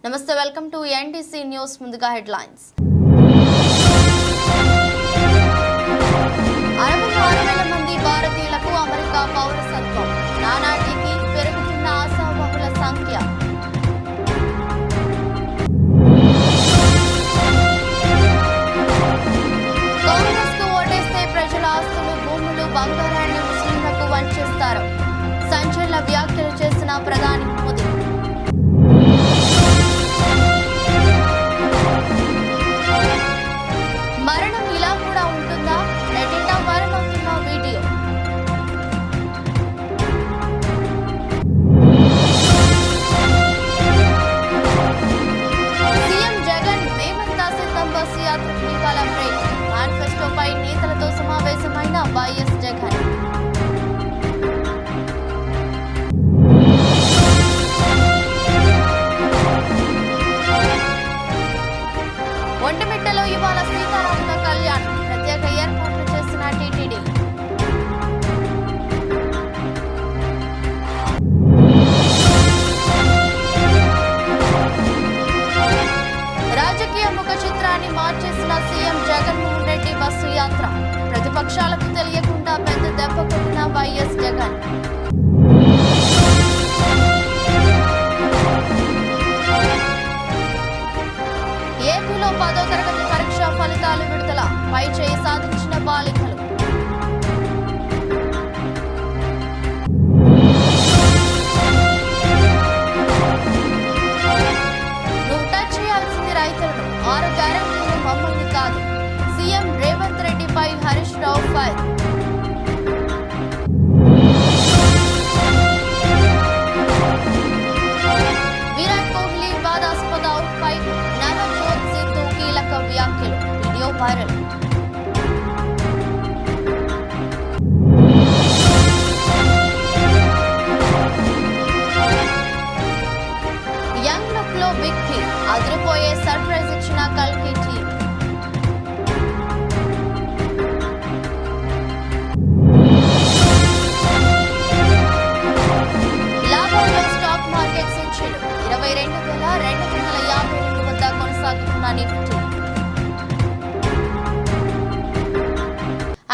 నమస్తే, welcome to NTC news. ముందుగా headlines. 66,000 మంది భారతీయులకు అమెరికా పౌరసత్వం. నానాటికి పెరుగుతున్న ఆశావహుల సంఖ్య. కాంగ్రెస్ కు ఓటేస్తే ప్రజల ఆస్తులు, భూములు, బంగారాన్ని ముస్లింలకు వంచేస్తారు. సంచలన వ్యాఖ్యలు చేసిన ప్రధాని మోదీ. మరణం ఇలా కూడా ఉంటుందా? నెట్టింట వైరల్ అవుతున్న వీడియో. సీఎం జగన్ మేమంతా సిద్ధం బస్సు యాత్రకు ఇవాళ బ్రేక్. మేనిఫెస్టోపై నేతలతో సమావేశమైన వైఎస్ జగన్. ఒంటిమిట్టలో ఇవాళ సీతారాముల కళ్యాణం. ప్రత్యేక ఏర్పాట్లు చేసిన టీటీడీ. రాజకీయ ముఖ చిత్రాన్ని మార్చేసిన సీఎం జగన్మోహన్ రెడ్డి బస్సు యాత్ర. ప్రతిపక్షాలకు తెలియకుండా పెద్ద దెబ్బ కొట్టిన వైఎస్ జగన్. ఏపీలో 10వ తరగతి పరీక్ష ఫలితాలు విడుదల. పై చేయి సాధించిన బాలికలు. నువ్వు టచ్ చేయాల్సింది రైతులను, 6 గ్యారెంటీలు మమ్మల్ని కాదు. సీఎం రేవంత్ రెడ్డిపై హరీష్ రావు ఫైర్. విరాట్ కోహ్లీ వివాదాస్పద అవుట్పై నవజోత్ సిద్ధు కీలక వ్యాఖ్యలు. Video viral. యంగ్ లుక్ లో బిగ్ టీ. అదిరిపోయే సర్ప్రైజ్ ఇచ్చిన కల్కి టీం. లాభాల్లో స్టాక్ మార్కెట్ సూచీలు 22,252 వద్ద కొనసాగుతున్న నిఫ్టీ.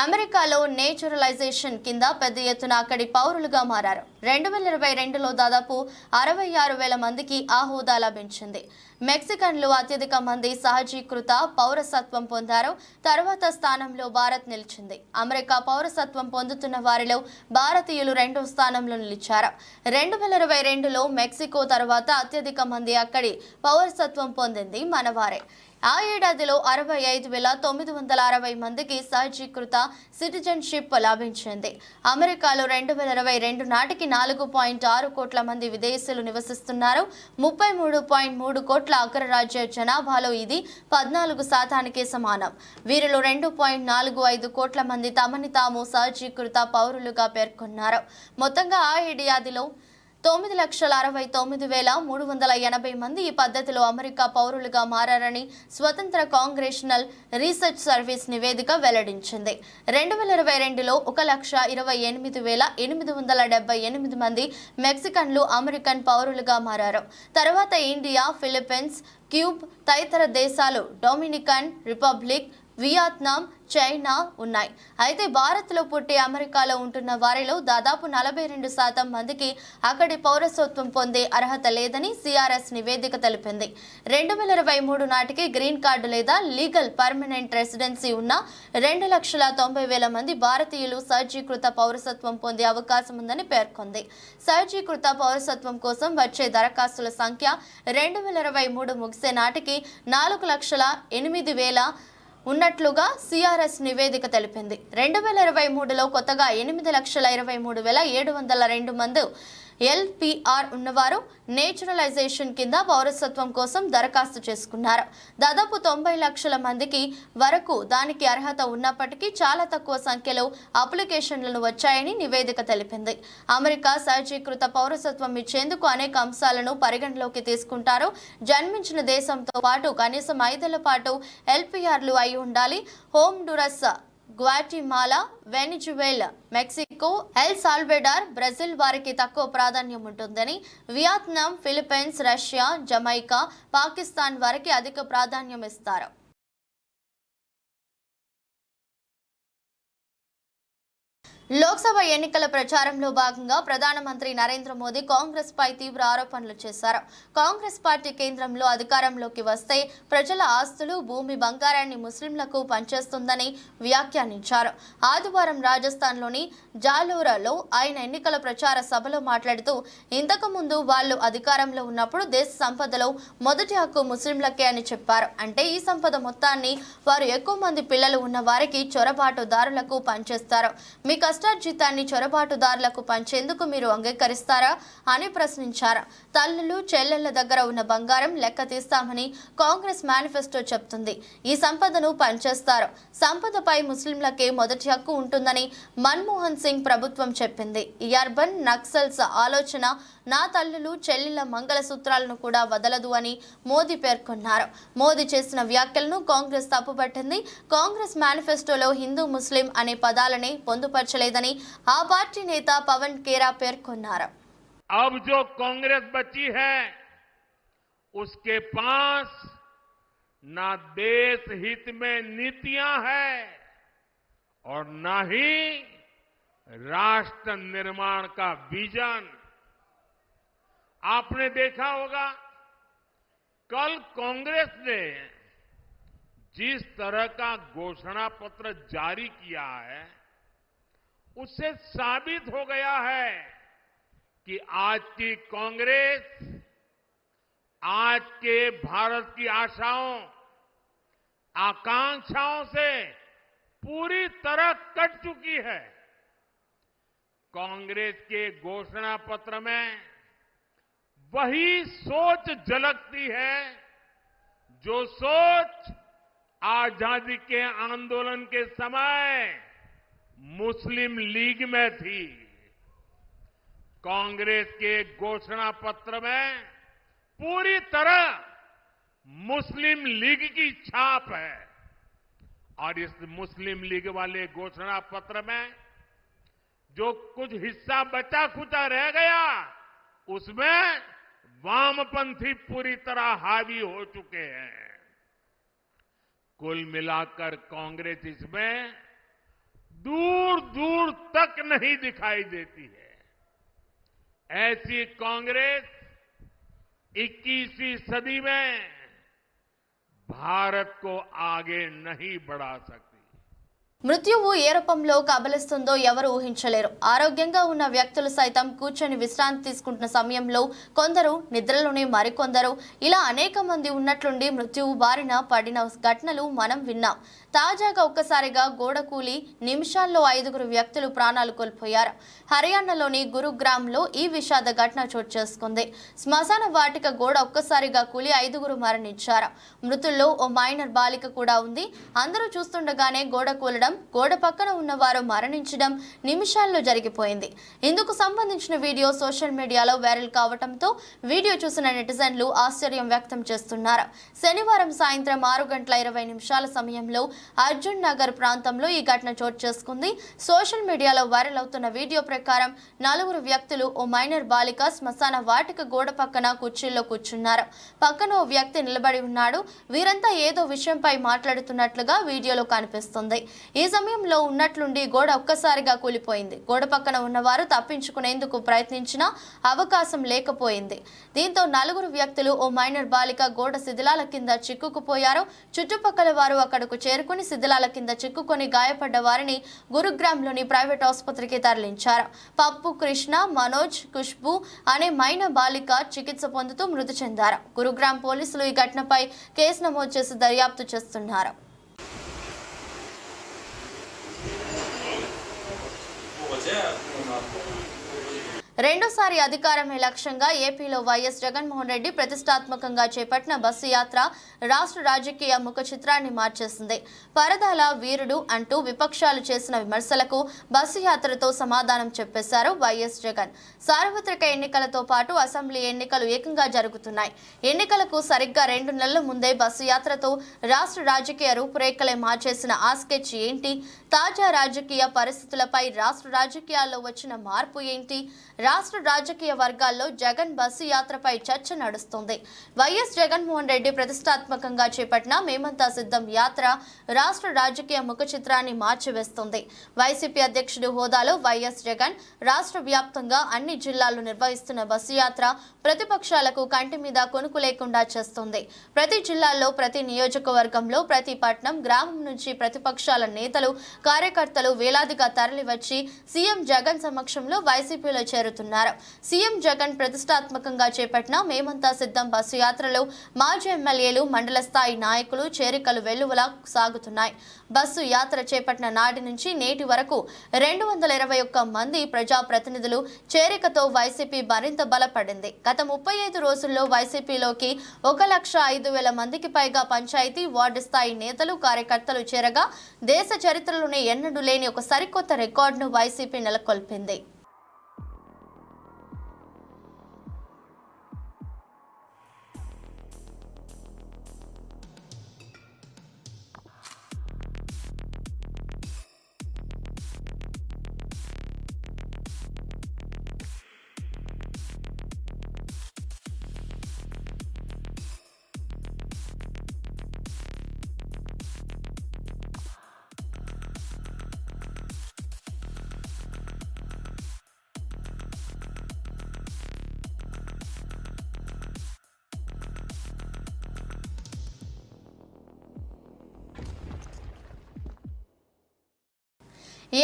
అమెరికాలో నేచురలైజేషన్ కింద పెద్ద ఎత్తున అక్కడి పౌరులుగా మారారు. 2022లో దాదాపు 66,000 మందికి ఆ హోదా లభించింది. మెక్సికన్లు అత్యధిక మంది సహజీకృత పౌరసత్వం పొందారు. తర్వాత స్థానంలో భారత్ నిలిచింది. అమెరికా పౌరసత్వం పొందుతున్న వారిలో భారతీయులు 2వ స్థానంలో నిలిచారు. 2022లో మెక్సికో తర్వాత అత్యధిక మంది అక్కడి పౌరసత్వం పొందింది మనవారే. ఆ ఏడాదిలో 65,960 మందికి సహజీకృత సిటిజన్షిప్ లభించింది. అమెరికాలో 2022 నాటికి 4.6 కోట్ల మంది విదేశీయులు నివసిస్తున్నారు. 33.3 కోట్ల అగ్రరాజ్య జనాభాలో ఇది 14% సమానం. వీరిలో 2.45 కోట్ల మంది తమని తాము సహజీకృత పౌరులుగా పేర్కొన్నారు. మొత్తంగా ఆ ఏడాదిలో 9,69,380 మంది ఈ పద్ధతిలో అమెరికా పౌరులుగా మారారని స్వతంత్ర కాంగ్రెషనల్ రీసెర్చ్ సర్వీస్ నివేదిక వెల్లడించింది. 2022లో 1,28,878 మంది మెక్సికన్లు అమెరికన్ పౌరులుగా మారారు. తర్వాత ఇండియా, ఫిలిప్పీన్స్, క్యూబ్ తదితర దేశాలు, డొమినికన్ రిపబ్లిక్, వియత్నాం, చైనా ఉన్నాయి. అయితే భారత్లో పుట్టి అమెరికాలో ఉంటున్న వారిలో దాదాపు 42% మందికి అక్కడి పౌరసత్వం పొందే అర్హత లేదని సిఆర్ఎస్ నివేదిక తెలిపింది. 2023 నాటికి గ్రీన్ కార్డు లేదా లీగల్ పర్మనెంట్ రెసిడెన్సీ ఉన్న 2,90,000 మంది భారతీయులు సహజీకృత పౌరసత్వం పొందే అవకాశం ఉందని పేర్కొంది. సహజీకృత పౌరసత్వం కోసం వచ్చే దరఖాస్తుల సంఖ్య 2023 ముగిసే నాటికి 4,08,000 ఉన్నట్లుగా సిఆర్ఎస్ నివేదిక తెలిపింది. 2023లో కొత్తగా 8,23,702 మంది ఎల్పిఆర్ ఉన్నవారు నేచురలైజేషన్ కింద పౌరసత్వం కోసం దరఖాస్తు చేసుకున్నారు. దాదాపు 90 లక్షల మందికి వరకు దానికి అర్హత ఉన్నప్పటికీ చాలా తక్కువ సంఖ్యలో అప్లికేషన్లను వచ్చాయని నివేదిక తెలిపింది. అమెరికా సహజీకృత పౌరసత్వం ఇచ్చేందుకు అనేక అంశాలను పరిగణలోకి తీసుకుంటారు. జన్మించిన దేశంతో పాటు కనీసం 5 ఏళ్ల పాటు ఎల్పిఆర్లు అయి ఉండాలి. Honduras, Guatemala, Venezuela, Mexico, El Salvador, Brazil వారికి తక్కువ ప్రాధాన్యం ఉంటుందని, Vietnam, Philippines, Russia, Jamaica, Pakistan వారికి అధిక ప్రాధాన్యం ఇస్తారు. లోక్సభ ఎన్నికల ప్రచారంలో భాగంగా ప్రధానమంత్రి నరేంద్ర మోదీ కాంగ్రెస్ పై తీవ్ర ఆరోపణలు చేశారు. కాంగ్రెస్ పార్టీ కేంద్రంలో అధికారంలోకి వస్తే ప్రజల ఆస్తులు, భూమి, బంగారాన్ని ముస్లింలకు పంచేస్తుందని వ్యాఖ్యానించారు. ఆదివారం రాజస్థాన్లోని జాలోరాలో ఆయన ఎన్నికల ప్రచార సభలో మాట్లాడుతూ, ఇంతకు ముందు వాళ్లు అధికారంలో ఉన్నప్పుడు దేశ సంపదలో మొదటి హక్కు ముస్లింలకే అని చెప్పారు. అంటే ఈ సంపద మొత్తాన్ని వారు ఎక్కువ మంది పిల్లలు ఉన్న వారికి చొరబాటుదారులకు పంచేస్తారు. మీ కష్టార్జితాన్ని చొరబాటుదారులకు పంచేందుకు మీరు అంగీకరిస్తారా అని ప్రశ్నించారు. తల్లులు, చెల్లెళ్ల దగ్గర ఉన్న బంగారం లెక్క తీస్తామని కాంగ్రెస్ మేనిఫెస్టో చెప్తుంది. ఈ సంపదను పంచేస్తారు. సంపదపై ముస్లింలకే మొదటి హక్కు ఉంటుందని మన్మోహన్ సింగ్ ప్రభుత్వం చెప్పింది. ఈ అర్బన్ నక్సల్స్ ఆలోచన నా తల్లులు, చెల్లెళ్ల మంగళసూత్రాలను కూడా వదలదు అని మోదీ పేర్కొన్నారు. మోదీ చేసిన వ్యాఖ్యలను కాంగ్రెస్ తప్పుపట్టింది. కాంగ్రెస్ మేనిఫెస్టోలో హిందూ, ముస్లిం అనే పదాలని పొందుపరచలేదని ఆ పార్టీ నేత పవన్ ఖేరా పేర్కొన్నారు. अब जो कांग्रेस बची है उसके पास ना देश हित में नीतियां हैं और ना ही राष्ट्र निर्माण का विजन। आपने देखा होगा कल कांग्रेस ने जिस तरह का घोषणा पत्र जारी किया है उससे साबित हो गया है कि आज की कांग्रेस आज के भारत की आशाओं, आकांक्षाओं से पूरी तरह कट चुकी है। कांग्रेस के घोषणा पत्र में वही सोच झलकती है जो सोच आजादी के आंदोलन के समय मुस्लिम लीग में थी। कांग्रेस के घोषणा पत्र में पूरी तरह मुस्लिम लीग की छाप है और इस मुस्लिम लीग वाले घोषणा पत्र में जो कुछ हिस्सा बचा खुचा रह गया उसमें वामपंथी पूरी तरह हावी हो चुके हैं। कुल मिलाकर कांग्रेस इसमें दूर दूर तक नहीं दिखाई देती है। ऐसी कांग्रेस 21वीं सदी में भारत को आगे नहीं बढ़ा सकती। మృత్యువు ఏ రూపంలో కబలిస్తుందో ఎవరు ఊహించలేరు. ఆరోగ్యంగా ఉన్న వ్యక్తులు సైతం కూర్చొని విశ్రాంతి తీసుకుంటున్న సమయంలో కొందరు నిద్రలోనే మరికొందరు ఇలా అనేక మంది ఉన్నట్లుండి మృత్యువు బారిన పడిన ఘటనలు మనం విన్నాం. తాజాగా ఒక్కసారిగా గోడ కూలి నిమిషాల్లో 5 వ్యక్తులు ప్రాణాలు కోల్పోయారు. హర్యానాలోని గురుగ్రామ్లో ఈ విషాద ఘటన చోటు చేసుకుంది. శ్మశాన వాటిక గోడ ఒక్కసారిగా కూలి 5 మరణించారు. మృతుల్లో ఓ మైనర్ బాలిక కూడా ఉంది. అందరూ చూస్తుండగానే గోడ కూలడం, గోడ పక్కన ఉన్నవారు మరణించడం నిమిషాల్లో జరిగిపోయింది. ఇందుకు సంబంధించిన వీడియో సోషల్ మీడియాలో వైరల్ కావడంతో వీడియో చూసిన నెటిజన్లు ఆశ్చర్యం వ్యక్తం చేస్తున్నారు. శనివారం సాయంత్రం 6:20 సమయంలో అర్జున్ నగర్ ప్రాంతంలో ఈ ఘటన చోటు చేసుకుంది. సోషల్ మీడియాలో వైరల్ అవుతున్న వీడియో ప్రకారం 4 వ్యక్తులు ఓ మైనర్ బాలిక శ్మశాన వాటిక గోడ పక్కన కుర్చీల్లో కూర్చున్నారు. పక్కన ఓ వ్యక్తి నిలబడి ఉన్నాడు. వీరంతా ఏదో విషయంపై మాట్లాడుతున్నట్లుగా వీడియోలో కనిపిస్తుంది. ఈ సమయంలో ఉన్నట్లుండి గోడ ఒక్కసారిగా కూలిపోయింది. గోడ పక్కన ఉన్నవారు తప్పించుకునేందుకు ప్రయత్నించినా అవకాశం లేకపోయింది. దీంతో 4 వ్యక్తులు ఓ మైనర్ బాలిక గోడ శిథిలాల కింద చిక్కుకుపోయారు. చుట్టుపక్కల వారు అక్కడకు చేరుకుని శిథిలాల కింద చిక్కుకొని గాయపడ్డ వారిని గురుగ్రామ్లోని ప్రైవేట్ ఆసుపత్రికి తరలించారు. పప్పు, కృష్ణ, మనోజ్, ఖుష్బు అనే మైనర్ బాలిక చికిత్స పొందుతూ మృతి చెందారు. గురుగ్రామ్ పోలీసులు ఈ ఘటనపై కేసు నమోదు చేసి దర్యాప్తు చేస్తున్నారు. రెండోసారి అధికారమే లక్ష్యంగా ఏపీలో వైఎస్ జగన్మోహన్ రెడ్డి ప్రతిష్టాత్మకంగా చేపట్టిన బస్సు యాత్ర రాష్ట్ర రాజకీయ ముఖ చిత్రాన్ని మార్చేసింది. పరదాల వీరుడు అంటూ విపక్షాలు చేసిన విమర్శలకు బస్సు యాత్రతో సమాధానం చెప్పేశారు వైఎస్ జగన్. సార్వత్రిక ఎన్నికలతో పాటు అసెంబ్లీ ఎన్నికలు ఏకంగా జరుగుతున్నాయి. ఎన్నికలకు సరిగ్గా 2 నెలల ముందే బస్సు యాత్రతో రాష్ట్ర రాజకీయ రూపురేఖలే మార్చేసిన ఆ స్కెచ్ ఏంటి? తాజా రాజకీయ పరిస్థితులపై రాష్ట్ర రాజకీయాల్లో వచ్చిన మార్పు ఏంటి? రాష్ట్ర రాజకీయ వర్గాల్లో జగన్ బస్సు యాత్రపై చర్చ నడుస్తుంది. వైఎస్ జగన్మోహన్ రెడ్డి ప్రతిష్టాత్మకంగా చేపట్టిన మేమంతా సిద్ధం యాత్ర రాష్ట్ర రాజకీయ ముఖ చిత్రాన్ని మార్చివేస్తుంది. వైసీపీ అధ్యక్షుడి హోదాలో వైఎస్ జగన్ రాష్ట్ర వ్యాప్తంగా అన్ని జిల్లాల్లో నిర్వహిస్తున్న బస్సు యాత్ర ప్రతిపక్షాలకు కంటి మీద కొనుకు లేకుండా చేస్తుంది. ప్రతి జిల్లాల్లో, ప్రతి నియోజకవర్గంలో, ప్రతి పట్టణం, గ్రామం నుంచి ప్రతిపక్షాల నేతలు, కార్యకర్తలు వేలాదిగా తరలివచ్చి సీఎం జగన్ సమక్షంలో వైసీపీలో చేరుతున్నారు. సీఎం జగన్ ప్రతిష్టాత్మకంగా చేపట్టిన మేమంతా సిద్ధం బస్సు యాత్రలో మాజీ ఎమ్మెల్యేలు, మండల స్థాయి నాయకులు చేరికలు వెల్లువలా సాగుతున్నాయి. బస్సు యాత్ర చేపట్టిన నాటి నుంచి నేటి వరకు 221 మంది ప్రజాప్రతినిధులు చేరికతో వైసీపీ మరింత బలపడింది. గత 35 రోజుల్లో వైసీపీలోకి 1,05,000 మందికి పైగా పంచాయతీ, వార్డు స్థాయి నేతలు, కార్యకర్తలు చేరగా దేశ చరిత్రలోనే ఎన్నడూ లేని ఒక సరికొత్త రికార్డును వైసీపీ నెలకొల్పింది.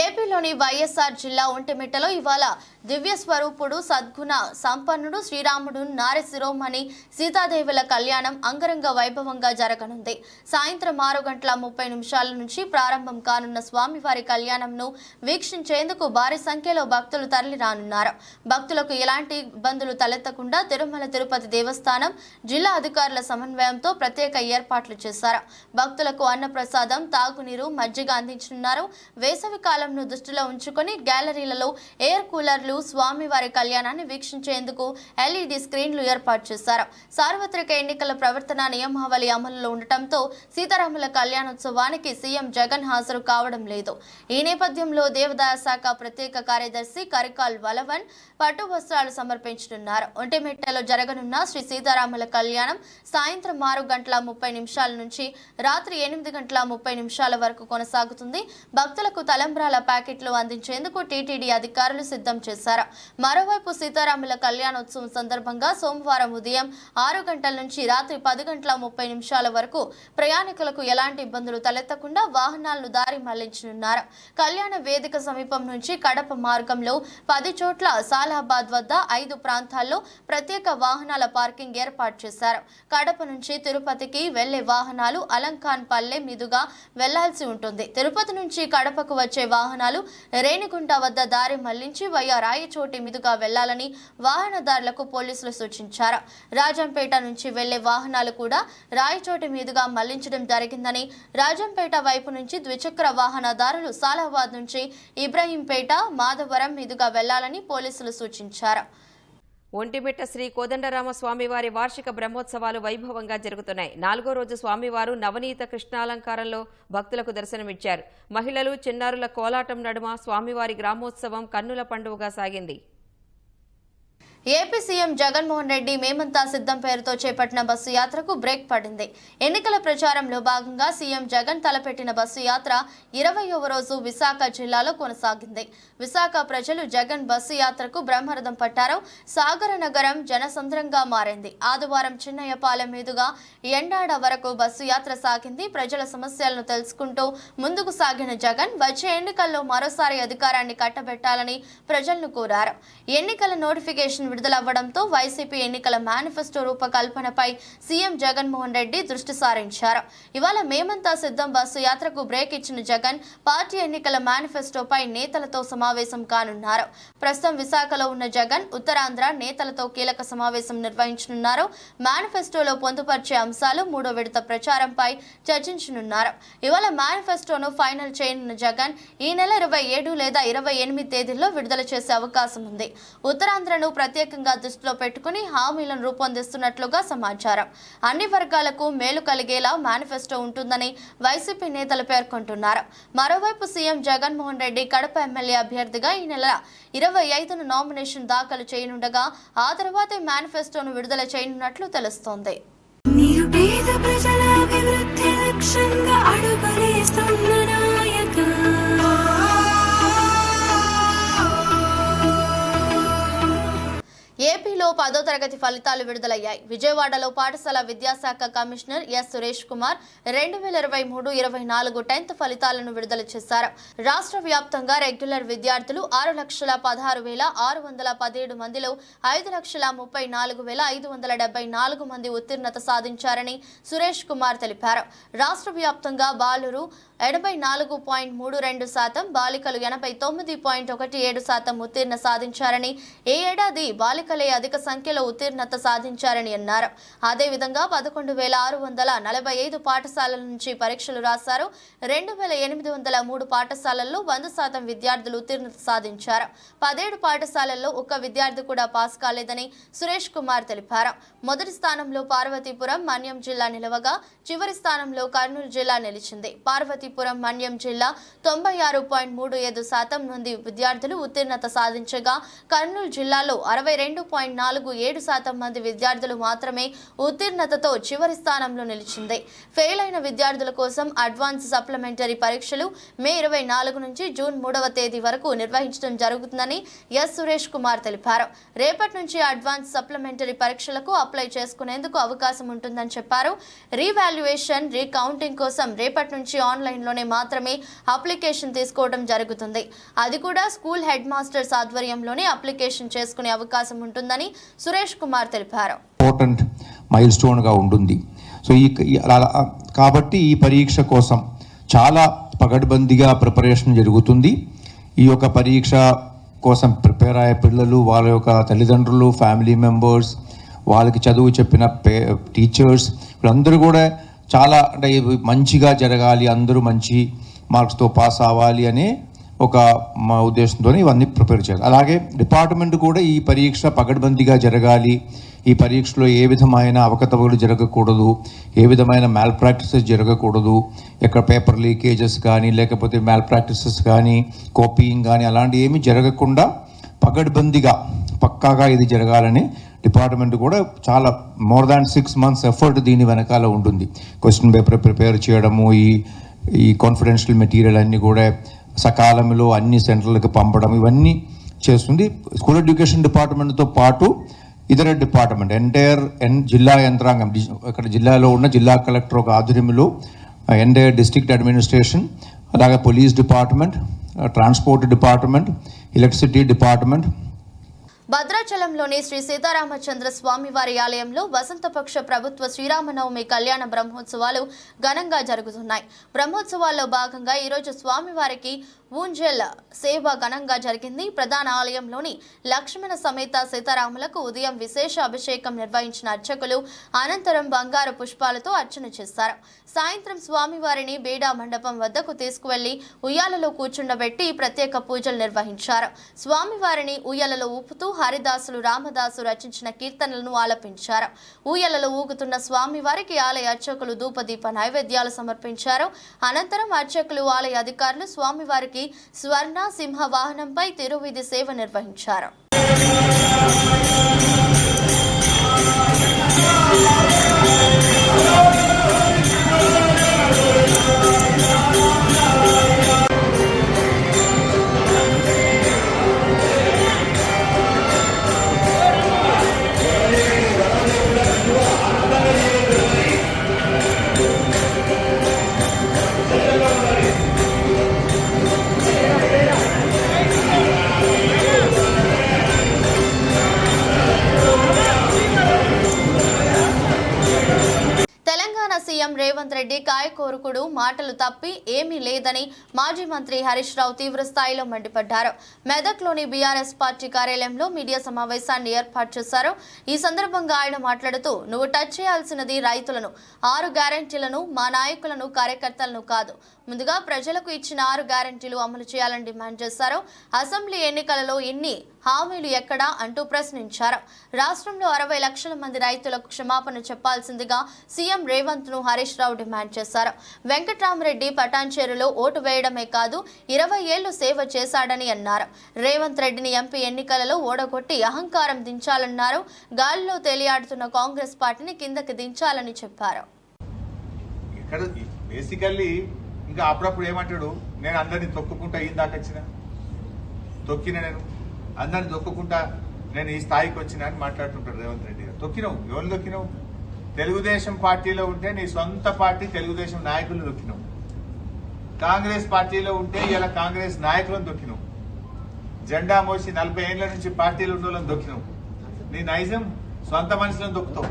ఏపీలోని వైఎస్ఆర్ జిల్లా ఒంటిమిట్టలో ఇవాళ దివ్య స్వరూపుడు, సద్గుణ సంపన్నుడు శ్రీరాముడు నారి శిరోమణి సీతాదేవుల కళ్యాణం అంగరంగ వైభవంగా జరగనుంది. సాయంత్రం 6:30 నుంచి ప్రారంభం కానున్న స్వామివారి కళ్యాణంను వీక్షించేందుకు భారీ సంఖ్యలో భక్తులు తరలి రానున్నారు. భక్తులకు ఎలాంటి ఇబ్బందులు తలెత్తకుండా తిరుమల తిరుపతి దేవస్థానం జిల్లా అధికారుల సమన్వయంతో ప్రత్యేక ఏర్పాట్లు చేశారు. భక్తులకు అన్నప్రసాదం, తాగునీరు, మజ్జిగ అందించనున్నారు. వేసవి కాలంను దృష్టిలో ఉంచుకొని గ్యాలరీలలో ఎయిర్ కూలర్లు, స్వామివారి కళ్యాణాన్ని వీక్షించేందుకు LED స్క్రీన్లు ఏర్పాటు చేశారు. సార్వత్రిక ఎన్నికల ప్రవర్తన నియమావళి అమలులో ఉండటంతో సీతారాముల కళ్యాణోత్సవానికి సీఎం జగన్ హాజరు కావడం లేదు. ఈ నేపథ్యంలో దేవాదాయ శాఖ ప్రత్యేక కార్యదర్శి కరికాల్ వలవన్ పట్టు వస్త్రాలు సమర్పించనున్నారు. ఒంటిమిట్టలో జరగనున్న శ్రీ సీతారాముల కళ్యాణం సాయంత్రం 6:30 నుంచి రాత్రి 8:30 వరకు కొనసాగుతుంది. భక్తులకు తలంబ్రాల ప్యాకెట్లు అందించేందుకు టీటీడీ అధికారులు సిద్ధం చేశారు. మరోవైపు సీతారాముల కళ్యాణోత్సవం సందర్భంగా సోమవారం ఉదయం 6 గంటల నుంచి రాత్రి 10:30 వరకు ప్రయాణికులకు ఎలాంటి ఇబ్బందులు తలెత్తకుండా వాహనాలను దారి మళ్లించనున్నారు. కళ్యాణ వేదిక సమీపం నుంచి కడప మార్గంలో 10 చోట్ల, సాలాబాద్ వద్ద 5 ప్రాంతాల్లో ప్రత్యేక వాహనాల పార్కింగ్ ఏర్పాటు చేశారు. కడప నుంచి తిరుపతికి వెళ్లే వాహనాలు అలంకాన్ పల్లె మీదుగా వెళ్లాల్సి ఉంటుంది. తిరుపతి నుంచి కడపకు వచ్చే వాహనాలు రేణిగుంట వద్ద దారి మళ్లించి వయ్యా రాయచోటి మీదుగా వెళ్లాలని వాహనదారులకు పోలీసులు సూచించారు. రాజంపేట నుంచి వెళ్లే వాహనాలు కూడా రాయచోటి మీదుగా మళ్లించడం జరిగిందని, రాజంపేట వైపు నుంచి ద్విచక్ర వాహనదారులు సాలాబాద్ నుంచి ఇబ్రహీంపేట, మాధవరం మీదుగా వెళ్లాలని పోలీసులు సూచించారు. ఒంటిమిట్ట శ్రీ కోదండరామ స్వామివారి వార్షిక బ్రహ్మోత్సవాలు వైభవంగా జరుగుతున్నాయి. 4వ రోజు స్వామివారు నవనీత కృష్ణాలంకారంలో భక్తులకు దర్శనమిచ్చారు. మహిళలు, చిన్నారుల కోలాటం నడుమ స్వామివారి గ్రామోత్సవం కన్నుల పండుగగా సాగింది. ఏపీ సీఎం జగన్మోహన్ రెడ్డి మేమంతా సిద్ధం పేరుతో చేపట్టిన బస్సు యాత్రకు బ్రేక్ పడింది. ఎన్నికల ప్రచారంలో భాగంగా సీఎం జగన్ తలపెట్టిన బస్సు యాత్ర 20వ రోజు విశాఖ జిల్లాలో కొనసాగింది. విశాఖ ప్రజలు జగన్ బస్సు యాత్రకు బ్రహ్మరథం పట్టారు. సాగర నగరం జనసంద్రంగా మారింది. ఆదివారం చిన్నయ్యపాలెం మీదుగా ఎండాడ వరకు బస్సు యాత్ర సాగింది. ప్రజల సమస్యలను తెలుసుకుంటూ ముందుకు సాగిన జగన్ వచ్చే ఎన్నికల్లో మరోసారి అధికారాన్ని కట్టబెట్టాలని ప్రజలను కోరారు. ఎన్నికల నోటిఫికేషన్ విడుదలవ్వడంతో వైసీపీ ఎన్నికల మేనిఫెస్టో రూపకల్పనపై సీఎం జగన్మోహన్ రెడ్డి దృష్టి సారించారు. ఇవాళ మేమంతా సిద్ధం బస్సు యాత్రకు బ్రేక్ ఇచ్చిన జగన్ పార్టీ ఎన్నికల మేనిఫెస్టోపై నేతలతో సమావేశం కానున్నారు. ప్రస్తుతం విశాఖలో ఉన్న జగన్ ఉత్తరాంధ్ర నేతలతో కీలక సమావేశం నిర్వహించనున్నారు. మేనిఫెస్టోలో పొందుపరిచే అంశాలు మూడో విడత ప్రచారంపై చర్చించనున్నారు. ఇవాళ మేనిఫెస్టోను ఫైనల్ చేయనున్న జగన్ ఈ నెల 27 లేదా 28 తేదీల్లో విడుదల చేసే అవకాశం ఉంది. ఉత్తరాంధ్రను ప్రత్యేకంగా దృష్టిలో పెట్టుకుని హామీలను రూపొందిస్తున్నట్లుగా సమాచారం. అన్ని వర్గాలకు మేలు కలిగేలా మేనిఫెస్టో ఉంటుందని వైసీపీ నేతలు పేర్కొంటున్నారు. మరోవైపు సీఎం జగన్మోహన్ రెడ్డి కడప ఎమ్మెల్యే అభ్యర్థిగా ఈ నెల 25న నామినేషన్ దాఖలు చేయనుండగా ఆ తర్వాతే మేనిఫెస్టోను విడుదల చేయనున్నట్లు తెలుస్తోంది. నిరుపేద ప్రజల అభివృద్ధి లక్ష్యంగా అడుగులేస్తున్న నాయక ఏపీలో 10వ తరగతి ఫలితాలు విడుదలయ్యాయి. విజయవాడలో పాఠశాల విద్యాశాఖ commissioner S Suresh Kumar 2023-24 10th ఫలితాలను విడుదల చేశారు. రాష్ట్ర వ్యాప్తంగా రెగ్యులర్ విద్యార్థులు 6,16,617 మందిలో 5,34,574 మంది ఉత్తీర్ణత సాధించారని సురేష్ కుమార్ తెలిపారు. రాష్ట్ర వ్యాప్తంగా బాలురు 84.32%, బాలికలు 89.17% ఉత్తీర్ణ సాధించారని, ఏ ఏడాది బాలికలే అధిక సంఖ్యలో ఉత్తీర్ణత సాధించారని అన్నారు. అదేవిధంగా 11,645 పాఠశాలల నుంచి పరీక్షలు రాశారు. 2,803 పాఠశాలల్లో 100% విద్యార్థులు ఉత్తీర్ణత సాధించారు. 17 పాఠశాలల్లో ఒక్క విద్యార్థి కూడా పాస్ కాలేదని సురేష్ కుమార్ తెలిపారు. మొదటి స్థానంలో పార్వతీపురం మన్యం జిల్లా నిలవగా చివరి స్థానంలో కర్నూలు జిల్లా నిలిచింది. పార్వతీపురం మన్యం జిల్లా 96.37% మంది విద్యార్థులు ఉత్తీర్ణత సాధించగా కర్నూలు జిల్లాలో 62.47% మంది విద్యార్థులు మాత్రమే ఉత్తీర్ణతతో చివరి స్థానంలో నిలిచింది. ఫెయిల్ అయిన విద్యార్థుల కోసం అడ్వాన్స్ సప్లిమెంటరీ పరీక్షలు మే 24 నుంచి జూన్ 3వ తేదీ వరకు నిర్వహించడం జరుగుతుందని ఎస్ సురేష్ కుమార్ తెలిపారు. రేపటి నుంచి అడ్వాన్స్ సప్లిమెంటరీ పరీక్షలకు అప్లై చేసుకునేందుకు అవకాశం ఉంటుందని చెప్పారు. రీవాల్యుయేషన్, రీకౌంటింగ్ కోసం రేపటి నుంచి ఆన్లైన్లోనే మాత్రమే అప్లికేషన్ తీసుకోవడం జరుగుతుంది. అది కూడా స్కూల్ హెడ్ మాస్టర్స్ ఆధ్వర్యంలోనే అప్లికేషన్ చేసుకునే అవకాశం ఉంటుందని సురేష్ కుమార్ తెలిపారు. ఇంపార్టెంట్ మైల్ స్టోన్ గా ఉంటుంది. సో కాబట్టి ఈ పరీక్ష కోసం చాలా పగడ్బందీగా ప్రిపరేషన్ జరుగుతుంది. ఈ యొక్క పరీక్ష కోసం ప్రిపేర్ అయ్యే పిల్లలు, వాళ్ళ యొక్క తల్లిదండ్రులు, ఫ్యామిలీ మెంబర్స్, వాళ్ళకి చదువు చెప్పిన టీచర్స్, వీళ్ళందరూ కూడా చాలా అంటే మంచిగా జరగాలి, అందరూ మంచి మార్క్స్తో పాస్ అవ్వాలి అనే ఒక మా ఉద్దేశంతో ఇవన్నీ ప్రిపేర్ చేయాలి. అలాగే డిపార్ట్మెంట్ కూడా ఈ పరీక్ష పగడ్బందీగా జరగాలి, ఈ పరీక్షలో ఏ విధమైన అవకతవకలు జరగకూడదు, ఏ విధమైన మ్యాల్ ప్రాక్టీసెస్ జరగకూడదు, ఎక్కడ పేపర్ లీకేజెస్ కానీ లేకపోతే మ్యాల్ ప్రాక్టీసెస్ కానీ కాపీయింగ్ కానీ అలాంటి ఏమీ జరగకుండా పగడ్బందీగా పక్కాగా ఇది జరగాలని డిపార్ట్మెంట్ కూడా చాలా మోర్ దాన్ 6 months ఎఫర్ట్ దీని వెనకాల ఉంటుంది. క్వశ్చన్ పేపర్ ప్రిపేర్ చేయడము, ఈ కాన్ఫిడెన్షియల్ మెటీరియల్ అన్నీ కూడా సకాలంలో అన్ని సెంటర్లకు పంపడం, ఇవన్నీ చేస్తుంది. స్కూల్ ఎడ్యుకేషన్ డిపార్ట్మెంట్తో పాటు ఇతర డిపార్ట్మెంట్ ఎంటైర్ జిల్లా యంత్రాంగం, ఇక్కడ జిల్లాలో ఉన్న జిల్లా కలెక్టర్ ఒక ఆధ్వర్యంలో ఎంటైర్ డిస్ట్రిక్ట్ అడ్మినిస్ట్రేషన్, అలాగే police department, transport department, electricity department. భద్రాచలంలోని శ్రీ సీతారామచంద్ర స్వామివారి ఆలయంలో వసంతపక్ష ప్రభుత్వ శ్రీరామనవమి కళ్యాణ బ్రహ్మోత్సవాలు ఘనంగా జరుగుతున్నాయి. బ్రహ్మోత్సవాల్లో భాగంగా ఈరోజు స్వామివారికి ఊంజల్ సేవ ఘనంగా జరిగింది. ప్రధాన ఆలయంలోని లక్ష్మణ సమేత సీతారాములకు ఉదయం విశేష అభిషేకం నిర్వహించిన అర్చకులు అనంతరం బంగారు పుష్పాలతో అర్చన చేశారు. సాయంత్రం స్వామివారిని బీడా మండపం వద్దకు తీసుకువెళ్లి ఉయ్యాలలో కూర్చుండబెట్టి ప్రత్యేక పూజలు నిర్వహించారు. స్వామివారిని ఉయ్యాలలో ఊపుతూ హరిదాసులు, రామదాసు రచించిన కీర్తనలను ఆలపించారు. ఊయలలో ఊగుతున్న స్వామివారికి ఆలయ అర్చకులు ధూపదీప నైవేద్యాలు సమర్పించారు. అనంతరం అర్చకులు, ఆలయ అధికారులు స్వామివారికి స్వర్ణ సింహ వాహనంపై తిరువీధి సేవ నిర్వహించారు. సీఎం రేవంత్ రెడ్డి కాయకోరుకుడు మాటలు తప్పి ఏమీ లేదని మాజీ మంత్రి హరీష్ రావు తీవ్ర స్థాయిలో మండిపడ్డారు. మెదక్లోని బీఆర్ఎస్ పార్టీ కార్యాలయంలో మీడియా సమావేశాన్ని ఏర్పాటు చేశారు. ఈ సందర్భంగా ఆయన మాట్లాడుతూ, నువ్వు టచ్ చేయాల్సినది రైతులను, 6 గ్యారెంటీలను, మా నాయకులను, కార్యకర్తలను కాదు. ముందుగా ప్రజలకు ఇచ్చిన 6 గ్యారెంటీలు అమలు చేయాలని డిమాండ్ చేశారు. అసెంబ్లీ ఎన్నికలలో ఎన్ని హామీలు ఎక్కడా అంటూ ప్రశ్నించారు. రాష్ట్రంలో 60 లక్షల మంది రైతులకు క్షమాపణ చెప్పాల్సిందిగా సీఎం రేవంత్ ను హరీష్ రావు డిమాండ్ చేశారు. వెంకట్రామరెడ్డి పటాన్చేరులో ఓటు వేయడమే కాదు 20 ఏళ్లు సేవ చేశాడని అన్నారు. రేవంత్ రెడ్డిని ఎంపీ ఎన్నికలలో ఓడగొట్టి అహంకారం దించాలన్నారు. గాలిలో తేలియాడుతున్న కాంగ్రెస్ పార్టీని కిందకి దించాలని చెప్పారు. ఇంకా అప్పుడప్పుడు ఏమంటాడు, నేను అందరినీ తొక్కుకుంటా ఈ దాకా వచ్చిన తొక్కిన, నేను అందరిని తొక్కుకుంటా నేను ఈ స్థాయికి వచ్చినా అని మాట్లాడుతుంటాడు రేవంత్ రెడ్డి గారు. తొక్కినావు, ఎవరు తొక్కినావు? తెలుగుదేశం పార్టీలో ఉంటే నీ సొంత పార్టీ తెలుగుదేశం నాయకులను తొక్కినావు. కాంగ్రెస్ పార్టీలో ఉంటే ఇలా కాంగ్రెస్ నాయకులను తొక్కినావు. జెండా మోసి 40 ఏళ్ల నుంచి పార్టీలు ఉన్న వాళ్ళని తొక్కినావు. నీ నైజం సొంత మనుషులను తొక్కుతావు.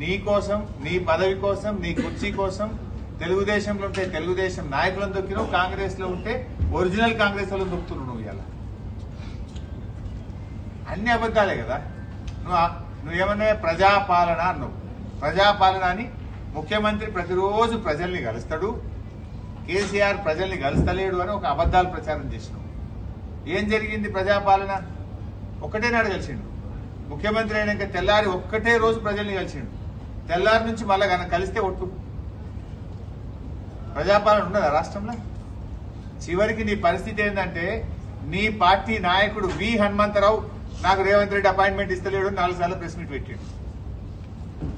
నీ కోసం, నీ పదవి కోసం, నీ కుర్చీ కోసం తెలుగుదేశంలో ఉంటే తెలుగుదేశం నాయకులను దొక్కినావు, కాంగ్రెస్ లో ఉంటే ఒరిజినల్ కాంగ్రెస్ వాళ్ళని దొక్కుతున్నావు. నువ్వు ఇలా అన్ని అబద్ధాలే కదా. నువ్వేమన్నా ప్రజాపాలన అన్నావు. ప్రజాపాలన అని ముఖ్యమంత్రి ప్రతిరోజు ప్రజల్ని కలుస్తాడు, కేసీఆర్ ప్రజల్ని కలుస్తలేడు అని ఒక అబద్ధాలు ప్రచారం చేసినావు. ఏం జరిగింది? ప్రజాపాలన ఒక్కటే నాడు కలిసిండు. ముఖ్యమంత్రి అయినాక తెల్లారి ఒక్కటే రోజు ప్రజల్ని కలిసిండు. తెల్లారి నుంచి మళ్ళా కలిస్తే ఒట్టు. ప్రజాపాలన ఉన్నదా రాష్ట్రంలో? చివరికి నీ పరిస్థితి ఏంటంటే, నీ పార్టీ నాయకుడు వి హనుమంతరావు నాకు రేవంత్ రెడ్డి అపాయింట్మెంట్ ఇస్తలేడు 4 సార్లు ప్రెస్ మీట్ పెట్టాడు.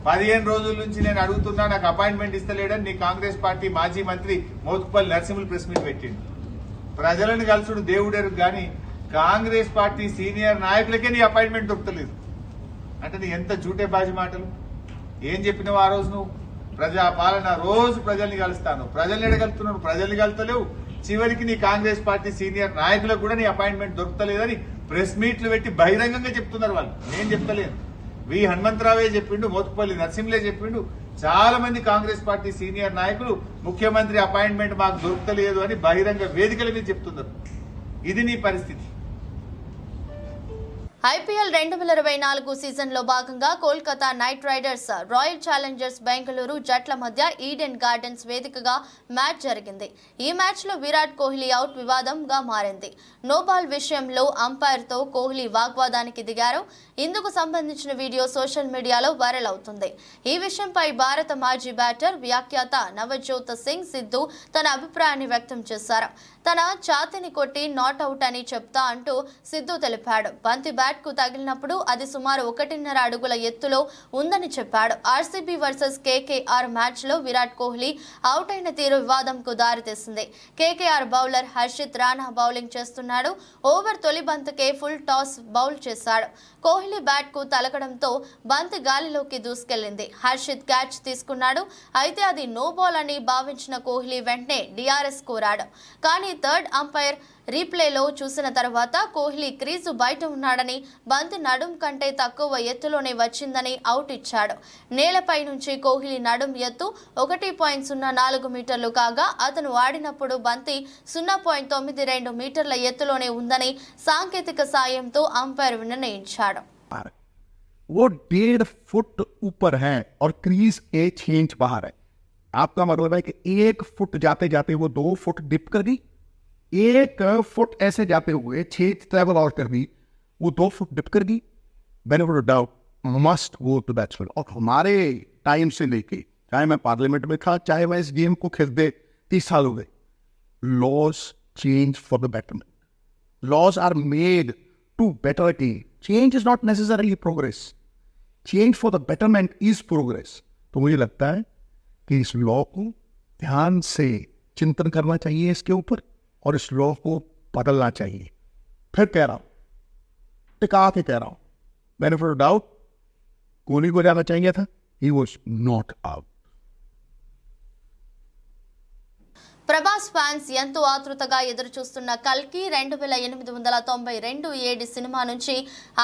15 రోజుల నుంచి నేను అడుగుతున్నా, నాకు అపాయింట్మెంట్ ఇస్తలేడని నీ కాంగ్రెస్ పార్టీ మాజీ మంత్రి మోత్కుపల్లి నరసింహులు ప్రెస్ మీట్ పెట్టాడు. ప్రజలను కలుసుడు దేవుడెరు కానీ కాంగ్రెస్ పార్టీ సీనియర్ నాయకులకే నీ అపాయింట్మెంట్ దొరకలేదు అంటే నీ ఎంత జూటే బాజీ మాటలు. ఏం చెప్పినావు ఆ రోజు? నువ్వు ప్రజాపాలన, రోజు ప్రజల్ని కలుస్తాను, ప్రజల్ని ఎడగలుగుతున్నాను, ప్రజల్ని కలుతలేవు. చివరికి నీ కాంగ్రెస్ పార్టీ సీనియర్ నాయకులకు కూడా నీ అపాయింట్మెంట్ దొరుకుతలేదని ప్రెస్ మీట్లు పెట్టి బహిరంగంగా చెప్తున్నారు వాళ్ళు. నేను చెప్తలేను, వి హనుమంతరావే చెప్పిండు, మోత్కుపల్లి నరసింహులే చెప్పిండు. చాలా మంది కాంగ్రెస్ పార్టీ సీనియర్ నాయకులు ముఖ్యమంత్రి అపాయింట్మెంట్ మాకు దొరుకుతలేదు అని బహిరంగ వేదికల మీద చెప్తున్నారు. ఇది నీ పరిస్థితి. ఐపీఎల్ 2024 సీజన్లో భాగంగా Kolkata night riders, royal Challengers Bengaluru జట్ల మధ్య ఈడెన్ గార్డెన్స్ వేదికగా మ్యాచ్ జరిగింది. ఈ మ్యాచ్లో విరాట్ కోహ్లీ అవుట్ వివాదంగా మారింది. నోబాల్ విషయంలో అంపైర్తో కోహ్లీ వాగ్వాదానికి దిగారు. ఇందుకు సంబంధించిన వీడియో సోషల్ మీడియాలో వైరల్ అవుతుంది. ఈ విషయంపై భారత మాజీ బ్యాటర్, వ్యాఖ్యాత నవజోత్ సింగ్ సిద్ధు తన అభిప్రాయాన్ని వ్యక్తం చేశారు. తన ఛాతీని కొట్టి నాట్అవుట్ అని చెప్తా అంటూ సిద్ధు తెలిపాడు. బంతి బ్యాట్ కు తగిలినప్పుడు అది సుమారు 1.5 అడుగుల ఎత్తులో ఉందని చెప్పాడు. ఆర్సీబీ వర్సెస్ కేకేఆర్ మ్యాచ్ లో విరాట్ కోహ్లీ అవుట్ అయిన తీరు వివాదంకు దారితీసింది. KKR bowler Harshit Rana bowling చేస్తున్నాడు. ఓవర్ తొలి బంతికే ఫుల్ టాస్ బౌల్ చేశాడు. కోహ్లీ బ్యాట్ కు తలకడంతో బంతి గాలిలోకి దూసుకెళ్లింది. హర్షిత్ క్యాచ్ తీసుకున్నాడు. అయితే అది నో బాల్ అని భావించిన కోహ్లీ వెంటనే డిఆర్ఎస్ కోరాడు. కానీ థర్డ్ అంపైర్ రీప్లేలో చూసిన తర్వాత కోహ్లీ క్రీజు బయట ఉన్నాడని, బంతి నడుం కంటే తక్కువ ఎత్తులోనే వచ్చిందని అవుట్ ఇచ్చాడు. నేలపై నుంచి కోహ్లీ నడుం ఎత్తు 1.04 మీటర్లు కాగా అతను ఆడినప్పుడు బంతి 0.92 మీటర్ల ఎత్తులోనే ఉందని సాంకేతిక సాయంతో అంపైర్ నిర్ణయించాడు. वो 1.5 फुट ऊपर है और क्रीज के 6 इंच बाहर है. आपका मतलब है कि 1 फुट जाते जाते वो 2 फुट डिप कर दी, 1 फुट ऐसे जाते हुए 6 ट्रेवल आउट कर दी, वो 2 फुट डिप कर दी. Benefit of doubt must go to batsman. और हमारे टाइम से लेके, चाहे मैं पार्लियामेंट में था, चाहे मैं इस गेम को खेलते 30 साल हो गए, laws change for the betterment. Laws are made to better a game. Change is not necessarily progress. Change for the betterment is progress. तो मुझे लगता है कि इस लॉ को ध्यान से चिंतन करना चाहिए इसके ऊपर और इस लॉ को बदलना चाहिए. फिर कह रहा हूं, टिका के कह रहा हूं, बेनिफिट ऑफ डाउट कोहली को जाना चाहिए था. He was not out. Prabhas fans ఎంతో ఆతృతగా ఎదురుచూస్తున్న కల్కి 2892 AD సినిమా నుంచి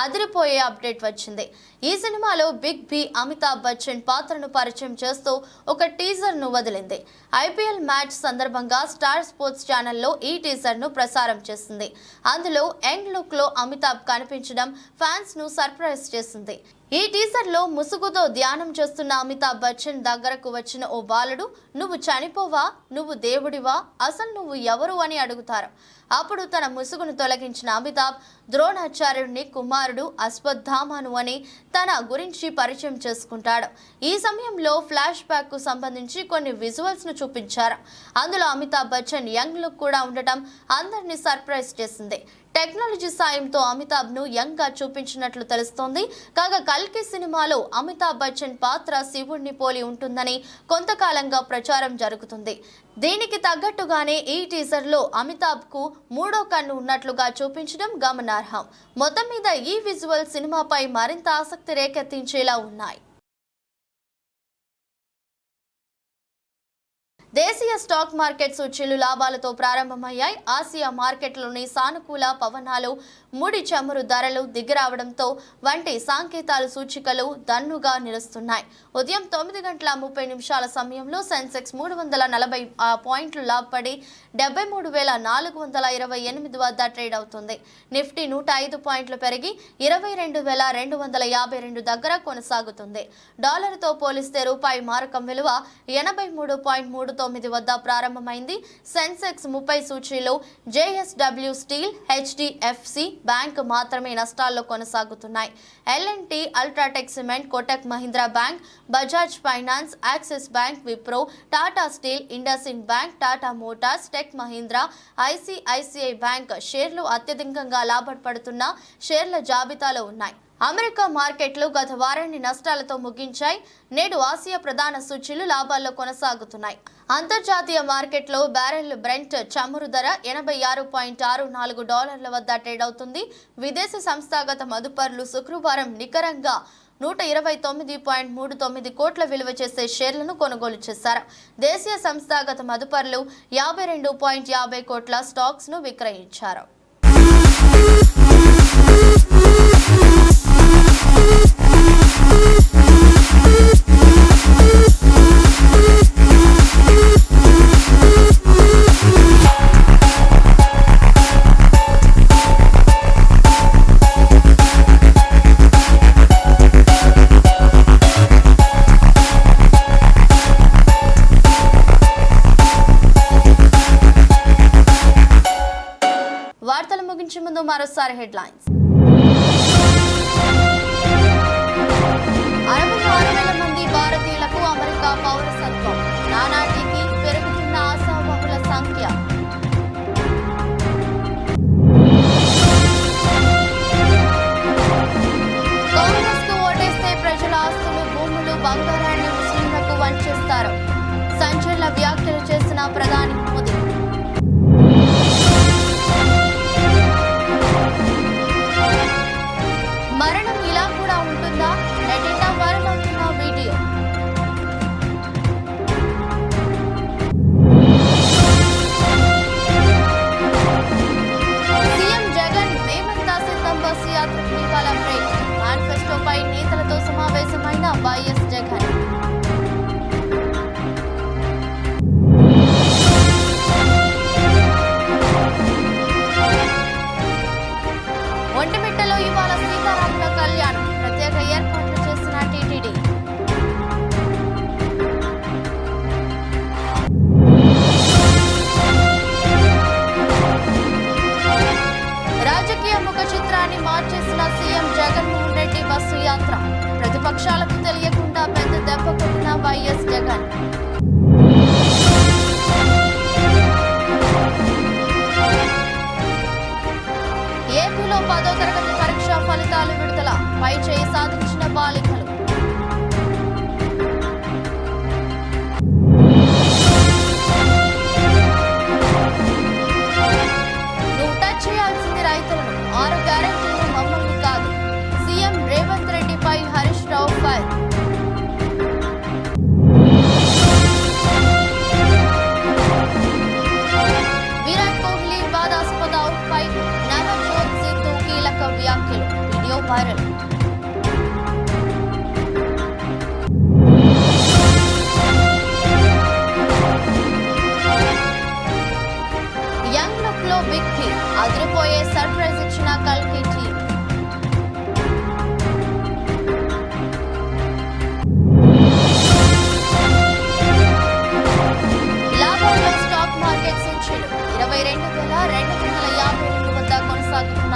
అదిరిపోయే అప్డేట్ వచ్చింది. ఈ సినిమాలో బిగ్ బి అమితాబ్ బచ్చన్ పాత్రను పరిచయం చేస్తూ ఒక టీజర్ ను వదిలింది. ఐపీఎల్ మ్యాచ్ సందర్భంగా స్టార్ స్పోర్ట్స్ ఛానల్లో ఈ టీజర్ ను ప్రసారం చేసింది. అందులో యంగ్ లుక్ లో అమితాబ్ కనిపించడం ఫ్యాన్స్ ను సర్ప్రైజ్ చేసింది. ఈ టీజర్ లో ముసుగుతో ధ్యానం చేస్తున్న అమితాబ్ బచ్చన్ దగ్గరకు వచ్చిన ఓ బాలుడు, నువ్వు చనిపోవా, నువ్వు దేవుడివా, అసలు నువ్వు ఎవరు అని అడుగుతారు. అప్పుడు తన ముసుగును తొలగించిన అమితాబ్ ద్రోణాచార్యుడిని కుమారుడు అశ్వత్థామను అని తన గురించి పరిచయం చేసుకుంటాడు. ఈ సమయంలో ఫ్లాష్ బ్యాక్ కు సంబంధించి కొన్ని విజువల్స్ ను చూపించారు. అందులో అమితాబ్ బచ్చన్ యంగ్ లుక్ కూడా ఉండటం అందరినీ సర్ప్రైజ్ చేసింది. టెక్నాలజీ సాయంతో అమితాబ్ ను యంగ్ గా చూపించినట్లు తెలుస్తోంది. కాగా కల్కి సినిమాలో అమితాబ్ బచ్చన్ పాత్ర శివుడిని పోలి ఉంటుందని కొంతకాలంగా ప్రచారం జరుగుతుంది. దీనికి తగ్గట్టుగానే ఈ టీజర్ లో అమితాబ్ కు మూడో కన్ను ఉన్నట్లుగా చూపించడం గమనార్హం. మొత్తం మీద ఈ విజువల్ సినిమాపై మరింత ఆసక్తి రేకెత్తించేలా ఉన్నాయి. దేశీయ స్టాక్ మార్కెట్ సూచీలు లాభాలతో ప్రారంభమయ్యాయి. ఆసియా మార్కెట్లోని సానుకూల పవనాలు, ముడి చమురు ధరలు దిగిరావడంతో వంటి సంకేతాలు సూచికలు దన్నుగా నిలుస్తున్నాయి. ఉదయం 9:30 సమయంలో సెన్సెక్స్ 340 పాయింట్లు లాభపడి 73,428 వద్ద ట్రేడ్ అవుతుంది. నిఫ్టీ 105 పాయింట్లు పెరిగి 22,252 దగ్గర కొనసాగుతుంది. డాలర్తో పోలిస్తే రూపాయి మారకం విలువ 83.39 వద్ద ప్రారంభమైంది. సెన్సెక్స్ 30 సూచీలో జేఎస్డబ్ల్యూ స్టీల్, హెచ్డిఎఫ్సి బ్యాంక్ మాత్రమే నష్టాల్లో కొనసాగుతున్నాయి. L&T, UltraTech cement, Kotak Mahindra bank, Bajaj finance, Axis bank, Wipro, Tata steel, IndusInd bank, Tata motors, tech Mahindra, ICICI bank షేర్లు అత్యధికంగా లాభపడుతున్న షేర్ల జాబితాలో ఉన్నాయి. అమెరికా మార్కెట్లు గత వారాన్ని నష్టాలతో ముగించాయి. నేడు ఆసియా ప్రధాన సూచీలు లాభాల్లో కొనసాగుతున్నాయి. అంతర్జాతీయ మార్కెట్లో బ్యారెల్ బ్రెంట్ చమురు ధర $86.64 వద్ద ట్రేడ్ అవుతుంది. విదేశీ సంస్థాగత మదుపర్లు శుక్రవారం నికరంగా 129.39 కోట్ల విలువ చేసే షేర్లను కొనుగోలు చేశారు. దేశీయ సంస్థాగత మదుపర్లు 52.50 కోట్ల స్టాక్స్ ను విక్రయించారు. వార్తలు ముగించే ముందు మరోసారి హెడ్లైన్స్. 66,000 మంది భారతీయులకు అమెరికా పౌరసత్వం. నానాటికి పెరుగుతున్న ఆశావహుల సంఖ్య. కాంగ్రెస్ కు ఓటేస్తే ప్రజల ఆస్తులు, భూములు, బంగారాన్ని ముస్లింలకు వంచేస్తారు. సంచలన వ్యాఖ్యలు చేసిన ప్రధాని మోదీ. మరణం ఇలా కూడా ఉంటుందా? నెటింట వైరల్ అవుతున్న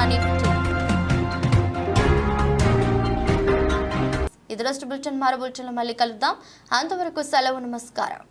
నిఫ్టీ. ఇది రోజు బులెటిన్. మరో బులెటిన్లో మళ్ళీ కలుద్దాం. అంతవరకు సెలవు. నమస్కారం.